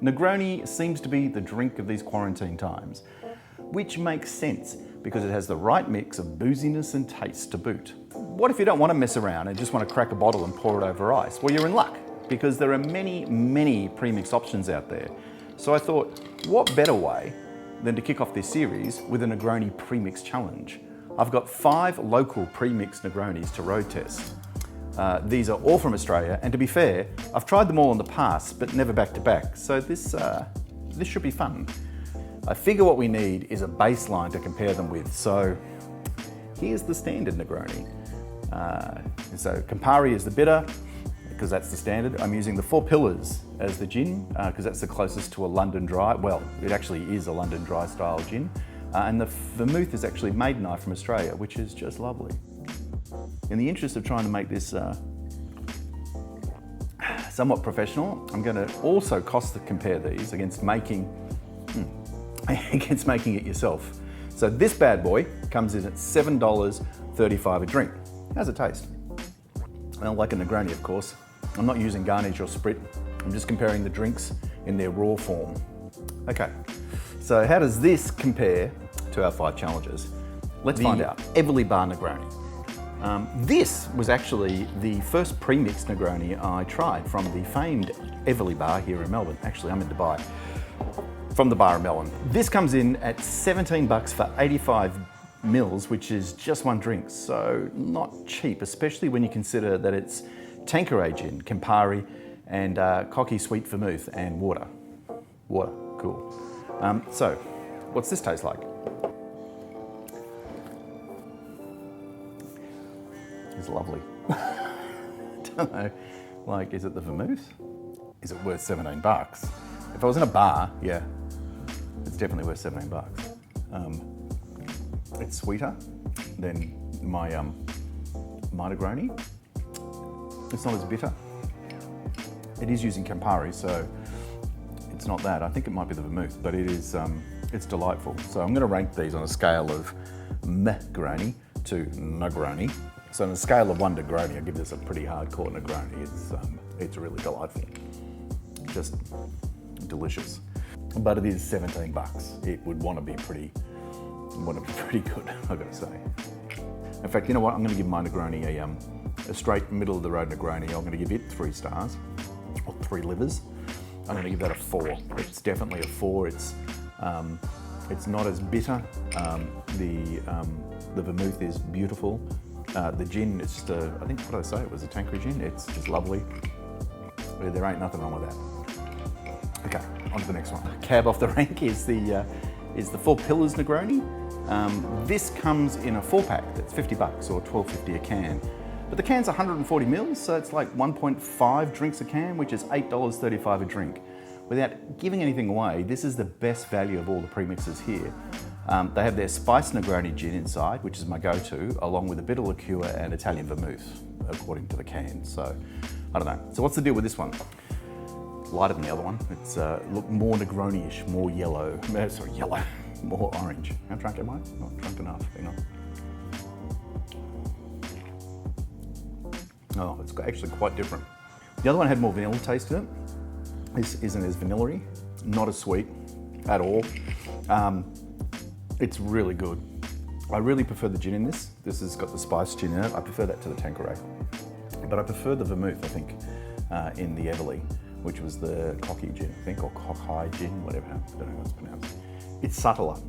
Negroni seems to be the drink of these quarantine times, which makes sense because it has the right mix of booziness and taste to boot. What if you don't want to mess around and just want to crack a bottle and pour it over ice? Well, you're in luck because there are many, many premix options out there. So I thought, what better way than to kick off this series with a Negroni premix challenge? I've got 5 local premix Negronis to road test. These are all from Australia, and to be fair, I've tried them all in the past, but never back to back, so this should be fun. I figure what we need is a baseline to compare them with, so here's the standard Negroni. So Campari is the bitter, because that's the standard. I'm using the 4 Pillars as the gin, because that's the closest to a London Dry. Well, it actually is a London Dry style gin. And the vermouth is actually Maidenai from Australia, which is just lovely. In the interest of trying to make this somewhat professional, I'm going to also cost compare these against making it yourself. So this bad boy comes in at $7.35 a drink. How's it taste? Well, like a Negroni, of course. I'm not using garnish or sprit. I'm just comparing the drinks in their raw form. Okay, so how does this compare to our 5 challenges? Let's find out. Everleigh Bar Negroni. This was actually the first premix Negroni I tried from the famed Everleigh Bar here in Melbourne. Actually, I'm in Dubai. From the bar in Melbourne. This comes in at $17 for 85 mils, which is just one drink, so not cheap, especially when you consider that it's Tanqueray gin, Campari, and Cocky sweet vermouth and water. Water, cool. So, what's this taste like? It's lovely. Don't know, like, is it the vermouth? Is it worth $17? If I was in a bar, yeah, it's definitely worth $17. It's sweeter than my Negroni. It's not as bitter. It is using Campari, so it's not that. I think it might be the vermouth, but it is. It's delightful. So I'm going to rank these on a scale of Negroni to Negroni. So on a scale of 1 Negroni, I give this a pretty hardcore Negroni. It's really delightful, just delicious. But it is $17. It would want to be pretty good, I've got to say. In fact, you know what? I'm going to give my Negroni a straight middle of the road Negroni. I'm going to give it 3 stars, or 3 livers. I'm going to give that a 4. It's definitely a 4. It's not as bitter. The vermouth is beautiful. The gin, it's just I think what did I say? It was a Tanqueray gin. It's just lovely. There ain't nothing wrong with that. Okay, on to the next one. Cab off the rank is the 4 Pillars Negroni. This comes in a 4-pack that's $50 or $12.50 a can. But the can's 140 mils, so it's like 1.5 drinks a can, which is $8.35 a drink. Without giving anything away, this is the best value of all the premixes here. They have their spiced Negroni gin inside, which is my go-to, along with a bit of liqueur and Italian vermouth, according to the can. So, I don't know. So what's the deal with this one? Lighter than the other one. It's look more Negroni-ish, more yellow. Sorry, yellow, more orange. How drunk am I? Not drunk enough, hang on. Oh, it's actually quite different. The other one had more vanilla taste to it. This isn't as vanilla-y, not as sweet at all. It's really good. I really prefer the gin in this. This has got the spiced gin in it. I prefer that to the Tanqueray. But I prefer the vermouth, I think, in the Everleigh, which was the Cocky gin, I think, or Cockeye gin, whatever, I don't know how it's pronounced. It's subtler.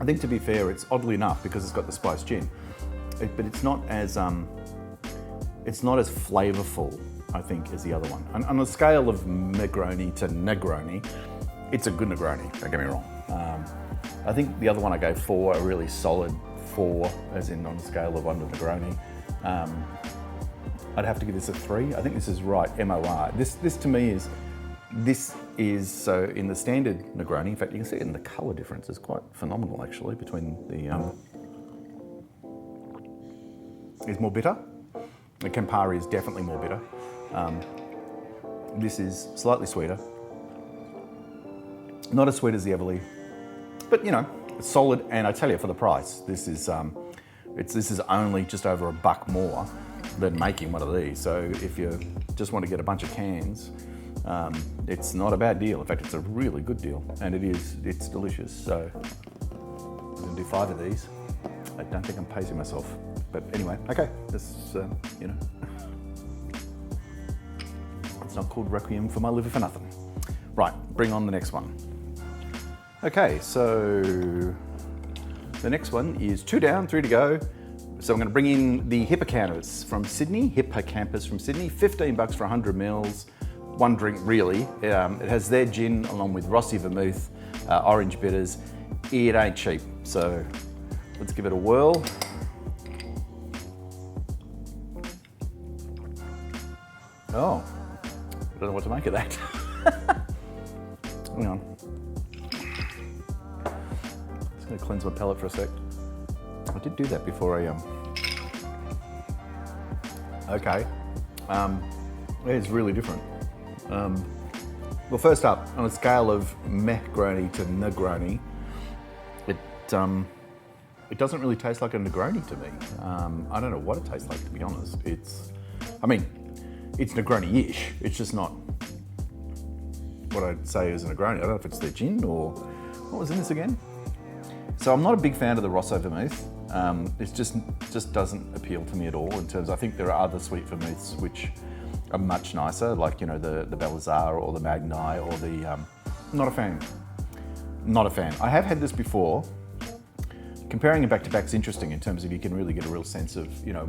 I think, to be fair, it's oddly enough, because it's got the spiced gin, but it's not as flavorful, I think, as the other one. On a scale of Negroni to Negroni, it's a good Negroni, don't get me wrong. I think the other one I gave 4, a really solid 4, as in on a scale of 1 to Negroni. I'd have to give this a 3. I think this is right, MOR. This to me is, so in the standard Negroni, in fact, you can see it in the colour difference. It's quite phenomenal, actually, between the, it's more bitter. The Campari is definitely more bitter. This is slightly sweeter. Not as sweet as the Everleigh, but you know, it's solid. And I tell you, for the price, this is only just over $1 more than making one of these. So if you just want to get a bunch of cans It's not a bad deal. In fact, it's a really good deal, and it's delicious. So I'm gonna do 5 of these. I don't think I'm pacing myself, but anyway, okay. This, you know, it's not called Requiem for my liver for nothing. Right, bring on the next one. Okay, so the next one is 2 down, 3 to go. So I'm going to bring in the Hippocampus from Sydney, 15 bucks for 100 mils. One drink really. It has their gin along with Rossi vermouth, orange bitters. It ain't cheap, so let's give it a whirl. Oh, I don't know what to make of that. Hang on. Just going to cleanse my palate for a sec. I did do that before I Okay, it's really different. Well, first up, on a scale of Negroni to Negroni, it doesn't really taste like a Negroni to me. I don't know what it tastes like, to be honest. It's Negroni-ish. It's just not what I'd say is a Negroni. I don't know if it's their gin or what was in this again. So I'm not a big fan of the Rosso vermouth. It just doesn't appeal to me at all in terms, I think there are other sweet vermouths which are much nicer, like, you know, the Belazar or the Magnai or the, not a fan. Not a fan. I have had this before. Comparing them back to back is interesting in terms of you can really get a real sense of, you know,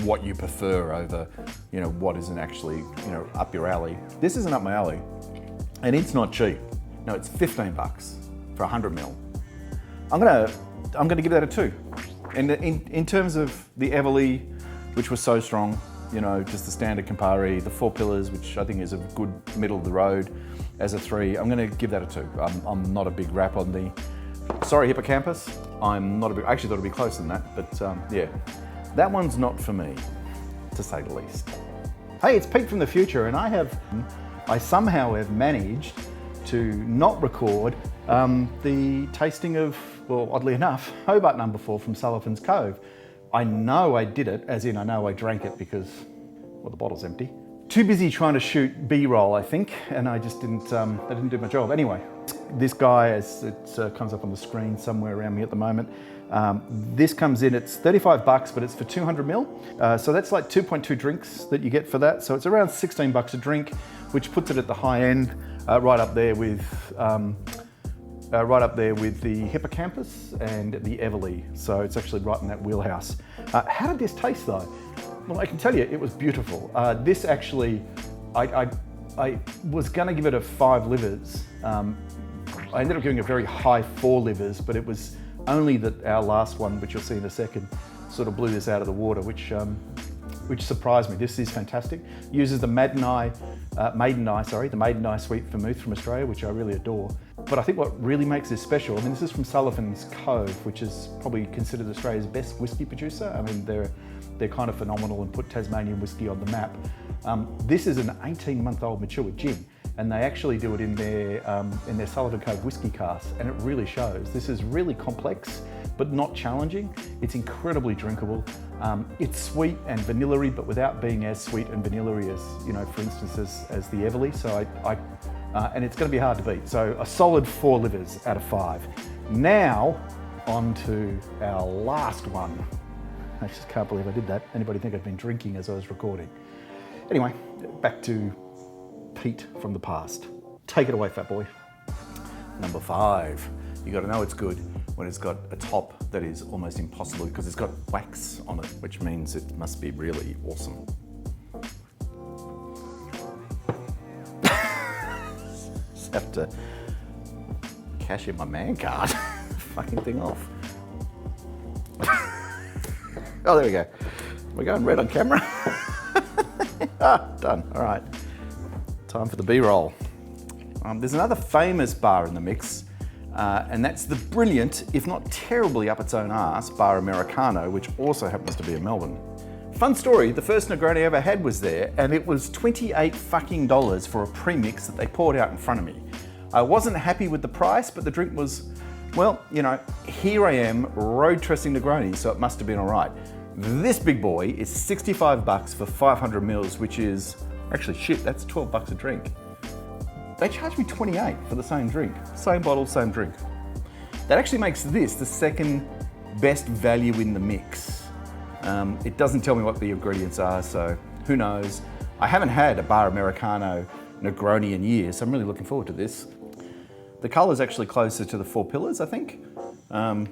what you prefer over, you know, what isn't actually, you know, up your alley. This isn't up my alley, and it's not cheap. No, it's 15 bucks for 100 mil. I'm gonna give that a 2. And in terms of the Everleigh, which was so strong, you know, just the standard Campari, the 4 Pillars, which I think is a good middle of the road, as a 3, I'm gonna give that a 2. I'm not a big rap on the, sorry Hippocampus, I'm not a big, I actually thought it'd be closer than that, but yeah, that one's not for me, to say the least. Hey, it's Pete from the future, and I somehow have managed to not record the tasting of, well, oddly enough, Hobart No.4 from Sullivan's Cove. I know I did it, as in I know I drank it because, well, the bottle's empty. Too busy trying to shoot B-roll, I think, and I just didn't, I didn't do my job. Anyway, this guy, as it comes up on the screen somewhere around me at the moment, this comes in, it's 35 bucks, but it's for 200 mil. So that's like 2.2 drinks that you get for that. So it's around 16 bucks a drink, which puts it at the high end, right up there with the Hippocampus and the Everleigh. So it's actually right in that wheelhouse. How did this taste though? Well, I can tell you, it was beautiful. This actually, I was gonna give it a 5 livers. I ended up giving a very high 4 livers, but it was only that our last one, which you'll see in a second, sort of blew this out of the water, which surprised me. This is fantastic. Uses the Maiden Eye sweet vermouth from Australia, which I really adore. But I think what really makes this special, I mean, this is from Sullivan's Cove, which is probably considered Australia's best whiskey producer. I mean, they're kind of phenomenal and put Tasmanian whiskey on the map. This is an 18-month-old mature gin, and they actually do it in their Sullivan Cove whiskey cask, and it really shows. This is really complex, but not challenging. It's incredibly drinkable. It's sweet and vanilla-y, but without being as sweet and vanilla-y as, you know, for instance, as the Everleigh. So and it's going to be hard to beat. So a solid 4 livers out of 5. Now, on to our last one. I just can't believe I did that. Anybody think I'd been drinking as I was recording? Anyway, back to Pete from the past. Take it away, fat boy. Number 5. You got to know it's good when it's got a top that is almost impossible because it's got wax on it, which means it must be really awesome. Just have to cash in my man card. Fucking thing off. Oh, there we go. We're going red on camera. Done. All right. Time for the B-roll. There's another famous bar in the mix, and that's the brilliant, if not terribly up its own arse, Bar Americano, which also happens to be in Melbourne. Fun story, the first Negroni I ever had was there, and it was $28 fucking for a premix that they poured out in front of me. I wasn't happy with the price, but the drink was, well, you know, here I am road testing Negroni, so it must have been all right. This big boy is 65 bucks for 500 mils, which is, actually shit, that's 12 bucks a drink. they charged me 28 for the same drink. Same bottle, same drink. That actually makes this the second best value in the mix. It doesn't tell me what the ingredients are, so who knows. I haven't had a Bar Americano Negroni in years, so I'm really looking forward to this. The colour's actually closer to the Four Pillars, I think. I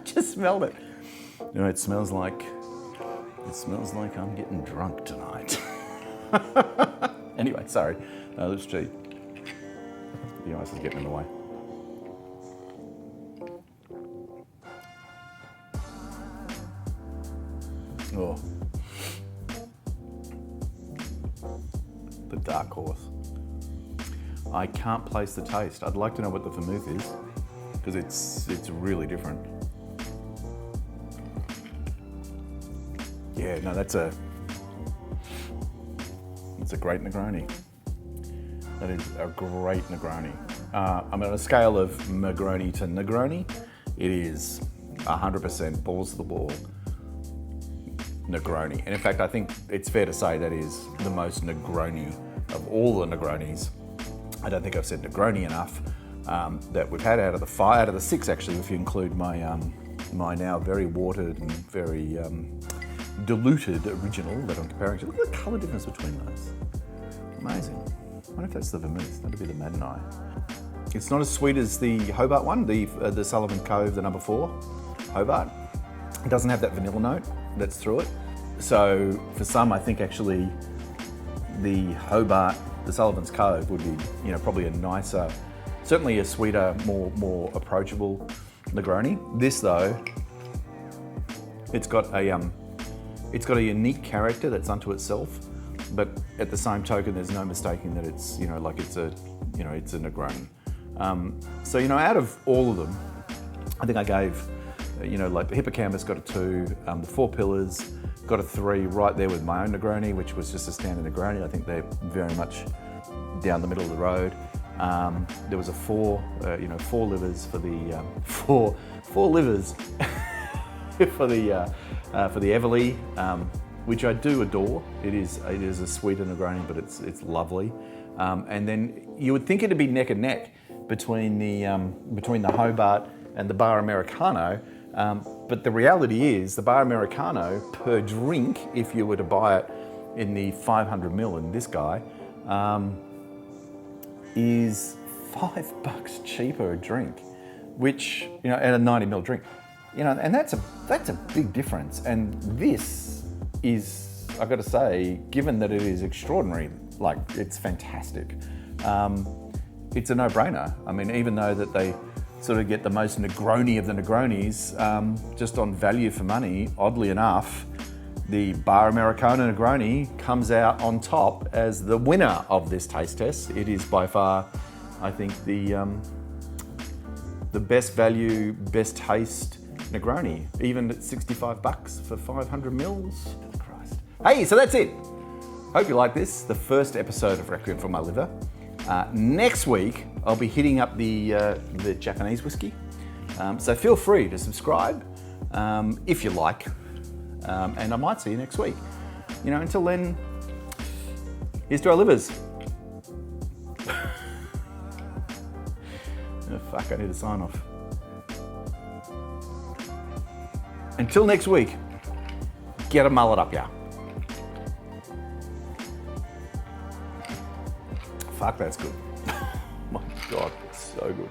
just smelled it. You know, it smells like I'm getting drunk tonight. Anyway, sorry. Let's cheat. The ice is getting in the way. Oh. The dark horse. I can't place the taste. I'd like to know what the vermouth is, because it's really different. Yeah, no, that's a great Negroni. That is a great Negroni. On a scale of Negroni to Negroni, it is 100% balls to the wall Negroni. And in fact, I think it's fair to say that is the most Negroni of all the Negronis. I don't think I've said Negroni enough that we've had out of the six, actually, if you include my my now very watered and very diluted original that I'm comparing to. Look at the colour difference between those. Amazing. I wonder if that's the vermouth. That'd be the Maddenai. It's not as sweet as the Hobart one, the Sullivan Cove, the No.4 Hobart. It doesn't have that vanilla note that's through it. So for some, I think actually the Hobart, the Sullivan's Cove would be, probably a nicer, certainly a sweeter, more approachable Negroni. This though, it's got a unique character that's unto itself, but at the same token, there's no mistaking that it's, it's a Negroni. So, out of all of them, I think I gave, like the Hippocampus got a 2, the Four Pillars got a 3, right there with my own Negroni, which was just a standard Negroni. I think they're very much down the middle of the road. There was a 4 livers for the four livers for the Everleigh, which I do adore. It is a sweeter Negroni, but it's lovely. And then you would think it'd be neck and neck between the Hobart and the Bar Americano, but the reality is the Bar Americano per drink, if you were to buy it in the 500ml in this guy, is $5 cheaper a drink, which at a 90ml drink, and that's a big difference. And this is, I've got to say, given that it is extraordinary, like it's fantastic. It's a no-brainer. I mean, even though that they sort of get the most Negroni of the Negronis, just on value for money, oddly enough, the Bar Americano Negroni comes out on top as the winner of this taste test. It is by far, I think, the best value, best taste Negroni, even at $65 for 500ml. Christ. Hey, so that's it. Hope you like this, the first episode of Requiem for My Liver. Next week, I'll be hitting up the Japanese whiskey. So feel free to subscribe if you like, and I might see you next week. Until then, here's to our livers. Oh, fuck, I need to sign off. Until next week, get a mullet up, yeah. Fuck, that's good. My God, it's so good.